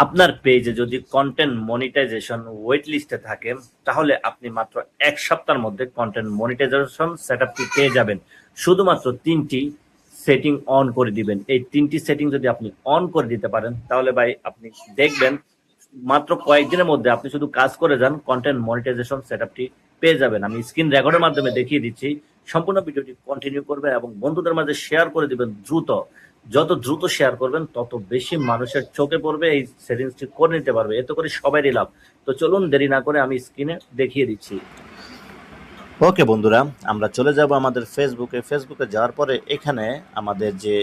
আপনার পেজে যদি কন্টেন্ট মনিটাইজেশন ওয়েট লিস্টে থাকে, তাহলে আপনি মাত্র 1 সপ্তাহের মধ্যে কন্টেন্ট মনিটাইজেশন সেটআপটি পেয়ে যাবেন। শুধুমাত্র 3টি সেটিং অন করে দিবেন। এই 3টি সেটিং যদি আপনি অন করে দিতে পারেন, তাহলে ভাই আপনি দেখবেন মাত্র কয়েকদিনের মধ্যে আপনি শুধু কাজ করে যান, কন্টেন্ট মনিটাইজেশন সেটআপটি পেয়ে যাবেন। আমি স্ক্রিন রেকর্ডের মাধ্যমে দেখিয়ে দিচ্ছি। সম্পূর্ণ ভিডিওটি কন্টিনিউ করবেন এবং বন্ধুদের মাঝে শেয়ার করে দিবেন দ্রুত। যত দ্রুত শেয়ার করবেন তত বেশি মানুষের চোখে পড়বে, এই সেটিংসটি করে নিতে পারবে। এতে করে সবারই লাভ। তো চলুন দেরি না করে আমি স্ক্রিনে দেখিয়ে দিচ্ছি। ওকে বন্ধুরা, আমরা চলে যাব আমাদের ফেসবুকে যাওয়ার পরে এখানে আমাদের যে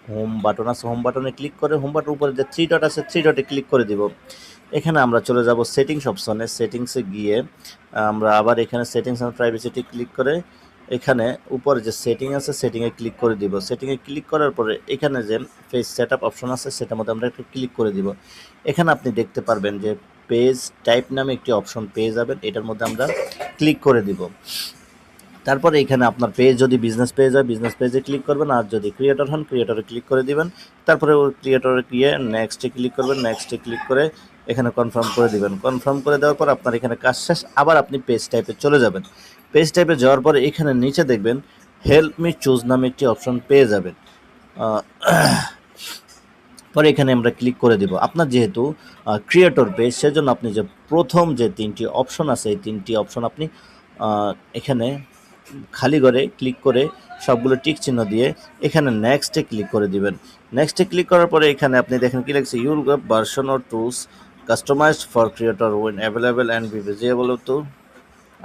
হোম বাটন আছে, হোম বাটনে ক্লিক করে হোম বাটনের উপরে যে 3 ডট আছে 3 ডটে ক্লিক করে দিব। এখানে আমরা চলে যাব সেটিংস অপশনে। সেটিংসে গিয়ে আমরা আবার এখানে সেটিংস এন্ড প্রাইভেসিটি ক্লিক করে এখানে উপরে যে সেটিং আছে সেটিংয়ে ক্লিক করে দিব। সেটিংয়ে ক্লিক করার পরে এখানে যে পেজ সেটআপ অপশন আছে সেটার মধ্যে আমরা একটু ক্লিক করে দিব। এখানে আপনি দেখতে পারবেন যে পেজ টাইপ নামে একটি অপশন পেয়ে যাবেন, এটার মধ্যে আমরা ক্লিক করে দিব। তারপরে এখানে আপনার পেজ যদি বিজনেস পেজ হয় বিজনেস পেজে ক্লিক করবেন, আর যদি ক্রিয়েটর হন ক্রিয়েটরে ক্লিক করে দিবেন। তারপরে ওই ক্রিয়েটরে গিয়ে নেক্সটে ক্লিক করবেন, নেক্সটে ক্লিক করে এখানে কনফার্ম করে দিবেন। কনফার্ম করে দেওয়ার পর আপনার এখানে কাজ শেষ। আবার আপনি পেজ টাইপে চলে যাবেন। পেজ টাইপে যাওয়ার পরে এখানে নিচে দেখবেন হেল্প মি চুজ নামে একটি অপশন পেয়ে যাবেন। পরে এখানে আমরা ক্লিক করে দিব। আপনার যেহেতু ক্রিয়েটর পেজ, সেজন্য আপনি যে প্রথম যে 3টি অপশন আছে এই 3টি অপশন আপনি এখানে খালি ঘরে ক্লিক করে সবগুলো টিক চিহ্ন দিয়ে এখানে নেক্সটে ক্লিক করে দিবেন। নেক্সটে ক্লিক করার পরে এখানে আপনি দেখেন কি লিখছে, your web version or tools customized for creator when available and be visible to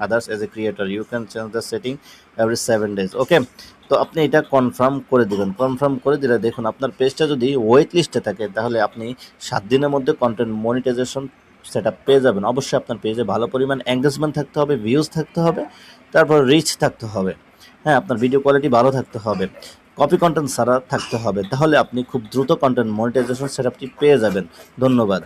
others as a creator, you can change the setting every 7 days. ওকে, তো আপনি এটা কনফার্ম করে দিবেন। কনফার্ম করে দিলে দেখুন আপনার পেজটা যদি ওয়েট লিস্টে থাকে তাহলে আপনি 7 দিনের মধ্যে কন্টেন্ট মনিটাইজেশন সেটআপ পেয়ে যাবেন। অবশ্যই আপনার পেজে ভালো পরিমাণ এঙ্গেজমেন্ট থাকতে হবে, ভিউজ থাকতে হবে, তারপর রিচ থাকতে হবে। হ্যাঁ, আপনার ভিডিও কোয়ালিটি ভালো থাকতে হবে, কপি কন্টেন্ট ছাড়া থাকতে হবে। তাহলে আপনি খুব দ্রুত কন্টেন্ট মনিটাইজেশন সেটআপটি পেয়ে যাবেন। ধন্যবাদ।